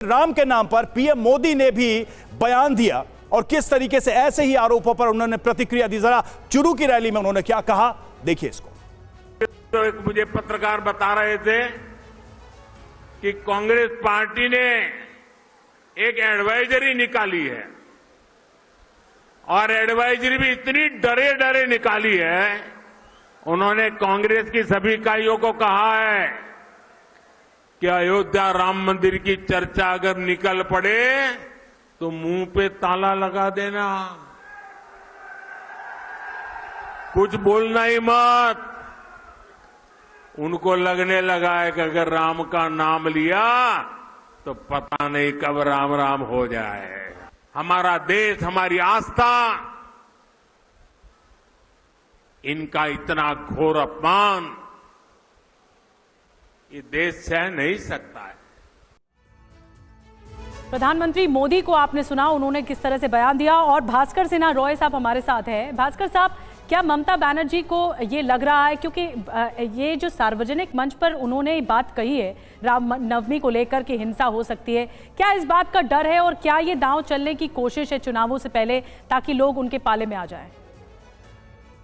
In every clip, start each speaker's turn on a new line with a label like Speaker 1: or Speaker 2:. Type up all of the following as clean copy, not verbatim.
Speaker 1: राम के नाम पर पीएम मोदी ने भी बयान दिया और किस तरीके से ऐसे ही आरोपों पर उन्होंने प्रतिक्रिया दी। जरा चुरू की रैली में उन्होंने क्या कहा, देखिए इसको।
Speaker 2: तो एक मुझे पत्रकार बता रहे थे कि कांग्रेस पार्टी ने एक एडवाइजरी निकाली है और एडवाइजरी भी इतनी डरे डरे निकाली है। उन्होंने कांग्रेस की सभी इकाइयों को कहा है कि अयोध्या राम मंदिर की चर्चा अगर निकल पड़े तो मुंह पे ताला लगा देना, कुछ बोलना ही मत। उनको लगने लगा है कि अगर राम का नाम लिया तो पता नहीं कब राम राम हो जाए। हमारा देश, हमारी आस्था, इनका इतना घोर अपमान ये देश सह नहीं सकता है।
Speaker 3: प्रधानमंत्री मोदी को आपने सुना, उन्होंने किस तरह से बयान दिया। और भास्कर सिन्हा रॉय साहब हमारे साथ हैं। भास्कर साहब, क्या ममता बनर्जी को ये लग रहा है, क्योंकि ये जो सार्वजनिक मंच पर उन्होंने बात कही है राम नवमी को लेकर कि हिंसा हो सकती है, क्या इस बात का डर है और क्या ये दांव चलने की कोशिश है चुनावों से पहले ताकि लोग उनके पाले में आ जाएं?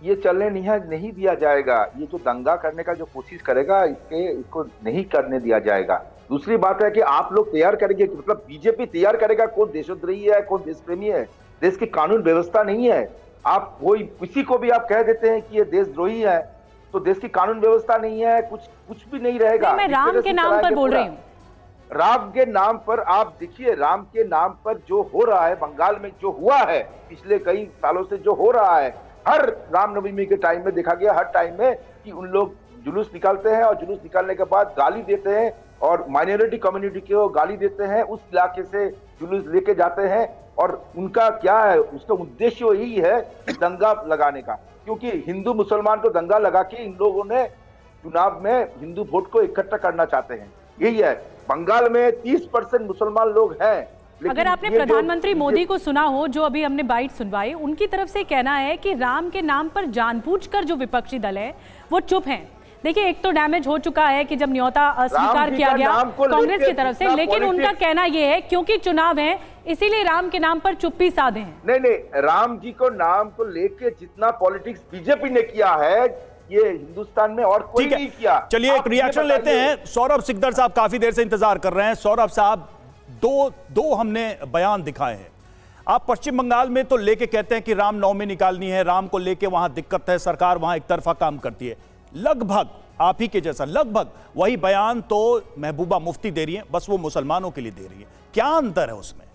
Speaker 4: ये चलने नहीं दिया जाएगा। ये जो दंगा करने का जो कोशिश करेगा इसको नहीं करने दिया जाएगा। दूसरी बात है कि आप लोग तैयार करेंगे, मतलब बीजेपी तैयार करेगा कौन देशद्रोही है, कौन देशप्रेमी है। देश की कानून व्यवस्था नहीं है। आप कोई किसी को भी आप कह देते हैं कि ये देशद्रोही है तो देश की कानून व्यवस्था नहीं है, कुछ भी नहीं रहेगा।
Speaker 3: मैं राम के नाम पर बोल रही हूँ।
Speaker 4: राम के नाम पर आप देखिए, राम के नाम पर जो हो रहा है बंगाल में, जो हुआ है पिछले कई सालों से जो हो रहा है, हर रामनवमी के टाइम में देखा गया, हर टाइम में कि उन लोग जुलूस निकालते हैं और जुलूस निकालने के बाद गाली देते हैं और माइनॉरिटी कम्युनिटी को गाली देते हैं, उस इलाके से जुलूस लेके जाते हैं और उनका क्या है, उसका उद्देश्य यही है दंगा लगाने का। क्योंकि हिंदू मुसलमान को दंगा लगा के इन लोगों ने चुनाव में हिंदू वोट को इकट्ठा करना चाहते हैं। यही है। बंगाल में 30% मुसलमान लोग हैं।
Speaker 3: अगर आपने प्रधानमंत्री मोदी को सुना हो, जो अभी हमने बाइट सुनवाई, उनकी तरफ से कहना है कि राम के नाम पर जानबूझकर जो विपक्षी दल है वो चुप हैं। देखिए, एक तो डैमेज हो चुका है कि जब न्योता अस्वीकार किया गया कांग्रेस की तरफ से, लेकिन उनका कहना यह है क्योंकि चुनाव है इसीलिए राम के नाम पर चुप्पी साधे हैं।
Speaker 4: नहीं, राम जी को नाम को लेके जितना पॉलिटिक्स बीजेपी ने किया है ये हिंदुस्तान में और कोई नहीं किया।
Speaker 1: चलिए एक रिएक्शन लेते हैं। सौरभ सिकदर साहब काफी देर से इंतजार कर रहे हैं। सौरभ साहब, दो हमने बयान दिखाए हैं। आप पश्चिम बंगाल में तो लेके कहते हैं कि रामनवमी निकालनी है, राम को लेके वहां दिक्कत है, सरकार वहां एक तरफा काम करती है। लगभग आप ही के जैसा लगभग वही बयान तो महबूबा मुफ्ती दे रही है, बस वो मुसलमानों के लिए दे रही है। क्या अंतर है उसमें?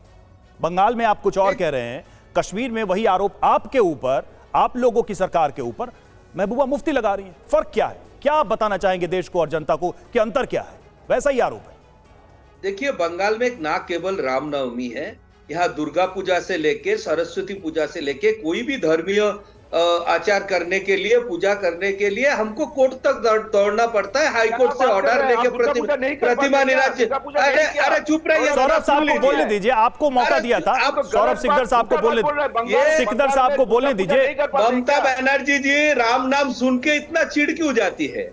Speaker 1: बंगाल में आप कुछ और कह रहे हैं, कश्मीर में वही आरोप आपके ऊपर, आप लोगों की सरकार के ऊपर महबूबा मुफ्ती लगा रही है। फर्क क्या है? क्या आप बताना चाहेंगे देश को और जनता को कि अंतर क्या है? वैसा ही आरोप है।
Speaker 5: देखिए, बंगाल में ना केवल रामनवमी है, यहाँ दुर्गा पूजा से लेके सरस्वती पूजा से लेके कोई भी धर्मीय आचार करने के लिए, पूजा करने के लिए हमको कोर्ट तक दौड़ना पड़ता है। हाई कोर्ट से ऑर्डर लेके प्रतिमा निराज। अरे चुप रहिए।
Speaker 1: सौरभ साहब को बोलने दीजिए, आपको मौका दिया था। सौरभ सिकदर साहब को बोलने दीजिए, सिकदर साहब को बोलने दीजिए।
Speaker 5: ममता बनर्जी जी राम नाम सुन के इतना चिढ़ क्यों जाती है?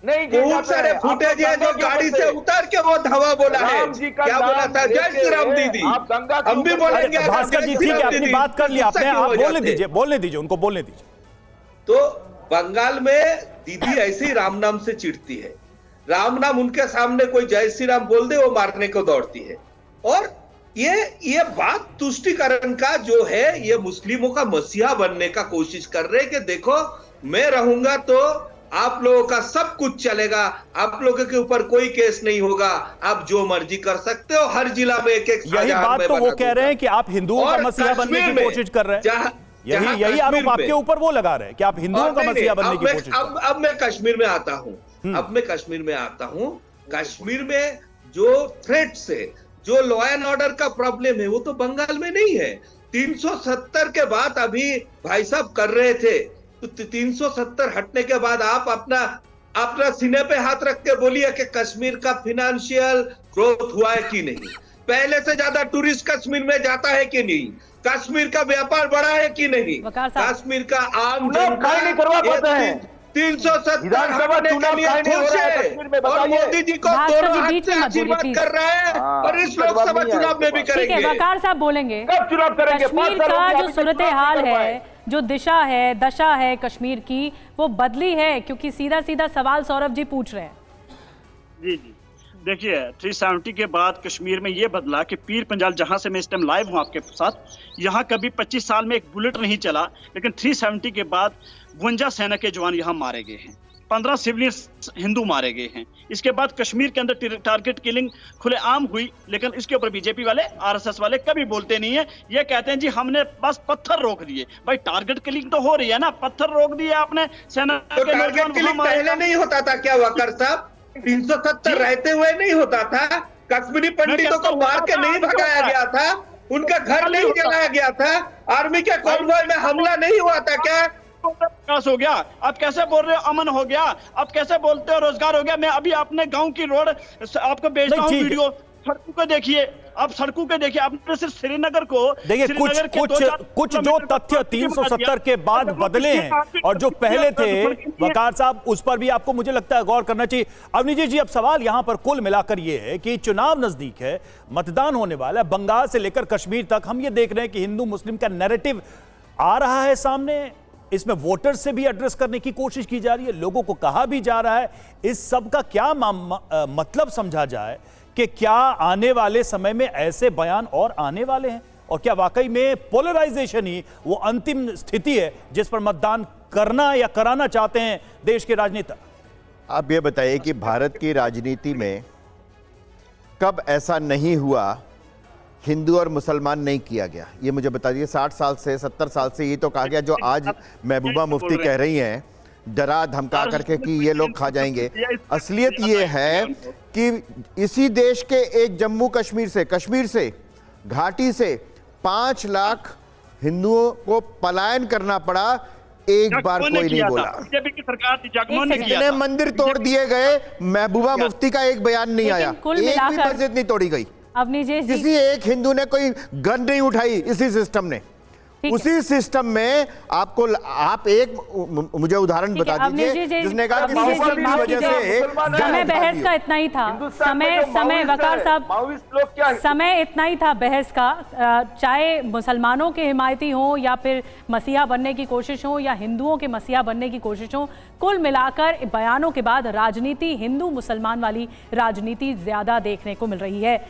Speaker 5: नहीं, बहुत सारे फुटेज है जो गाड़ी से उतार के वो धावा बोला है। क्या बोला था? जय श्री राम दीदी। हम भी बोलेंगे।
Speaker 1: भास्कर जी, ठीक है, अपनी बात कर लिया आपने, आप बोलने दीजिए, उनको बोलने दीजिए।
Speaker 5: तो बंगाल में दीदी ऐसे ही राम नाम से चिढ़ती है। राम नाम उनके सामने कोई जय श्री राम बोल दे वो मारने को दौड़ती है। और ये बात तुष्टिकरण का जो है, ये मुस्लिमों का मसीहा बनने का कोशिश कर रहे हैं कि देखो मैं रहूंगा तो आप लोगों का सब कुछ चलेगा, आप लोगों के ऊपर कोई केस नहीं होगा, आप जो मर्जी कर सकते हो, हर जिला में एक
Speaker 1: यही बात तो वो कह रहे हैं कि आप हिंदुओं का मसीहा बनने की कोशिश कर रहे हैं। यही आरोप आपके ऊपर वो लगा रहे हैं कि आप हिंदुओं का मसीहा बनने की कोशिश कर रहे हैं।
Speaker 5: अब मैं कश्मीर में आता हूं। कश्मीर में जो थ्रेट्स है, जो लॉ एंड ऑर्डर का प्रॉब्लम है, वो तो बंगाल में नहीं है। 370 के बाद अभी भाई साहब कर रहे थे, तो 370 हटने के बाद आप अपना सीने पे हाथ रख के बोलिए कि कश्मीर का फाइनेंशियल ग्रोथ हुआ है कि नहीं, पहले से ज्यादा टूरिस्ट कश्मीर में जाता है कि नहीं, कश्मीर का व्यापार बढ़ा है कि नहीं, कश्मीर का आम जनता 370
Speaker 4: विधानसभा
Speaker 5: हटाने के
Speaker 4: चुनाव
Speaker 5: लिए
Speaker 4: काहे नहीं हो
Speaker 5: खुश
Speaker 4: रहा है
Speaker 5: है
Speaker 4: कश्मीर में,
Speaker 5: और
Speaker 4: बताइए।
Speaker 5: मोदी जी को
Speaker 3: भास्कर
Speaker 5: दोनों
Speaker 3: जी,
Speaker 5: हाथ
Speaker 3: बीच
Speaker 5: से
Speaker 3: में मत
Speaker 5: आशीर्वाद
Speaker 3: बोलिए,
Speaker 5: कर रहे हैं
Speaker 4: हाँ,
Speaker 5: और इस
Speaker 4: इसका जवाब
Speaker 5: लोकसभा
Speaker 4: नहीं है
Speaker 5: चुनाव में भी
Speaker 4: आपके
Speaker 3: ठीक है,
Speaker 5: करेंगे।
Speaker 3: वकार साहब बोलेंगे।
Speaker 4: कब चुनाव करेंगे?
Speaker 3: कश्मीर
Speaker 4: 5 साल हो
Speaker 3: का
Speaker 4: गए,
Speaker 3: जो
Speaker 4: अभी तक
Speaker 3: सूरत
Speaker 4: चुनाव
Speaker 3: हाल
Speaker 4: नहीं कर
Speaker 3: है,
Speaker 4: पाए।
Speaker 3: जो दिशा है, दशा है कश्मीर की, वो बदली है? क्योंकि सीधा सीधा सवाल सौरभ जी पूछ रहे हैं।
Speaker 6: जी जी, देखिए 370 के बाद कश्मीर में ये बदला कि पीर पंजाल, जहां से मैं इस टाइम लाइव हूं आपके साथ, यहाँ कभी 25 साल में एक बुलेट नहीं चला, लेकिन 370 के बाद 52 सेना के जवान यहाँ मारे गए हैं, 15 सिविलियन हिंदू मारे गए हैं। इसके बाद कश्मीर के अंदर टारगेट किलिंग खुलेआम हुई, लेकिन इसके ऊपर बीजेपी वाले, आरएसएस वाले कभी बोलते नहीं है। ये कहते हैं जी हमने बस पत्थर रोक दिए। भाई टारगेट किलिंग तो हो रही है ना, पत्थर रोक दिए आपने, सेना
Speaker 5: तो
Speaker 6: के
Speaker 5: टारगेट
Speaker 6: नौजवान
Speaker 5: किलिंग
Speaker 6: वहां मारे
Speaker 5: पहले
Speaker 6: गए।
Speaker 5: नहीं होता था क्या वकार साहब? 370 रहते हुए नहीं होता था? कश्मीरी पंडितों को मार के नहीं भगाया गया था? उनका घर नहीं जलाया गया था? आर्मी के कॉन्वॉय में हमला नहीं हुआ था क्या?
Speaker 6: विकास हो गया, आप कैसे बोल रहे हो अमन हो गया, आप कैसे बोलते हो रोजगार हो गया? मैं अभी अपने गांव की रोड आपको भेजता
Speaker 1: नहीं,
Speaker 6: हूँ
Speaker 1: ठीक है।
Speaker 6: वीडियो, सड़कों को देखिए, आप सड़कों को देखिए। आपने सिर्फ श्रीनगर को
Speaker 1: देखिए
Speaker 6: श्रीनगर के
Speaker 1: कुछ
Speaker 6: 2-4
Speaker 1: कुछ जो
Speaker 6: किलोमीटर
Speaker 1: तथ्य
Speaker 6: को
Speaker 1: 370 के बाद
Speaker 6: अगर वो
Speaker 1: बदले
Speaker 6: किसी
Speaker 1: हैं
Speaker 6: टारगेट
Speaker 1: और जो
Speaker 6: को
Speaker 1: पहले
Speaker 6: किसी
Speaker 1: थे,
Speaker 6: दुश्मन के लिए-
Speaker 1: वकार साहब, उस पर भी आपको मुझे लगता है गौर करना चाहिए। अवनीश जी, अब सवाल यहां पर कुल मिलाकर यह है कि चुनाव नजदीक है, मतदान होने वाला है, बंगाल से लेकर कश्मीर तक हम ये देख रहे हैं कि हिंदू मुस्लिम का नैरेटिव आ रहा है सामने। इसमें वोटर से भी एड्रेस करने की कोशिश की जा रही है, लोगों को कहा भी जा रहा है। इस सब का क्या मतलब समझा जाए कि क्या आने वाले समय में ऐसे बयान और आने वाले हैं, और क्या वाकई में पोलराइजेशन ही वो अंतिम स्थिति है जिस पर मतदान करना या कराना चाहते हैं देश के राजनेता?
Speaker 7: आप ये बताइए कि भारत की राजनीति में कब ऐसा नहीं हुआ हिंदू और मुसलमान नहीं किया गया? ये मुझे बता दीजिए। 60 साल से 70 साल से ये तो कहा गया, जो आज महबूबा मुफ्ती कह रही हैं डरा धमका करके कि ये लोग खा जाएंगे। असलियत ये है कि इसी देश के एक जम्मू कश्मीर से घाटी से 5 लाख हिंदुओं को पलायन करना पड़ा, एक बार कोई नहीं बोला।
Speaker 6: बीजेपी की सरकार थी, जगमोहन ने किया
Speaker 7: इतने
Speaker 6: था।
Speaker 7: मंदिर तोड़ दिए गए, महबूबा मुफ्ती का एक बयान नहीं
Speaker 3: लेकिन
Speaker 7: आया,
Speaker 3: कुल
Speaker 7: एक भी
Speaker 3: मिलाकर-
Speaker 7: मस्जिद नहीं तोड़ी गई,
Speaker 3: अवनीश जी,
Speaker 7: किसी एक हिंदू ने कोई गन नहीं उठाई इसी सिस्टम ने।
Speaker 3: ठीक है।
Speaker 7: उसी सिस्टम में आप एक मुझे उदाहरण
Speaker 3: ठीक है,
Speaker 7: बता
Speaker 3: अवनीश
Speaker 7: दीजिए
Speaker 3: जी,
Speaker 7: जिसने कहा कि
Speaker 3: अवनीश जी,
Speaker 7: सिस्टम
Speaker 3: माफ
Speaker 7: की वजह
Speaker 3: कीजिए।
Speaker 7: से
Speaker 3: समय बहस का इतना ही था।
Speaker 4: हिंदुस्तान में
Speaker 3: समय
Speaker 4: जो
Speaker 3: समय
Speaker 4: माओवादिस्ट
Speaker 3: वकार
Speaker 4: है,
Speaker 3: साहब,
Speaker 4: माओवादिस्ट लोग क्या है?
Speaker 3: समय इतना ही था बहस का। चाहे मुसलमानों के हिमायती हो या फिर मसीहा बनने की कोशिश हो या हिंदुओं के मसीहा बनने की कोशिश हो, कुल मिलाकर बयानों के बाद राजनीति हिंदू मुसलमान वाली राजनीति ज्यादा देखने को मिल रही है।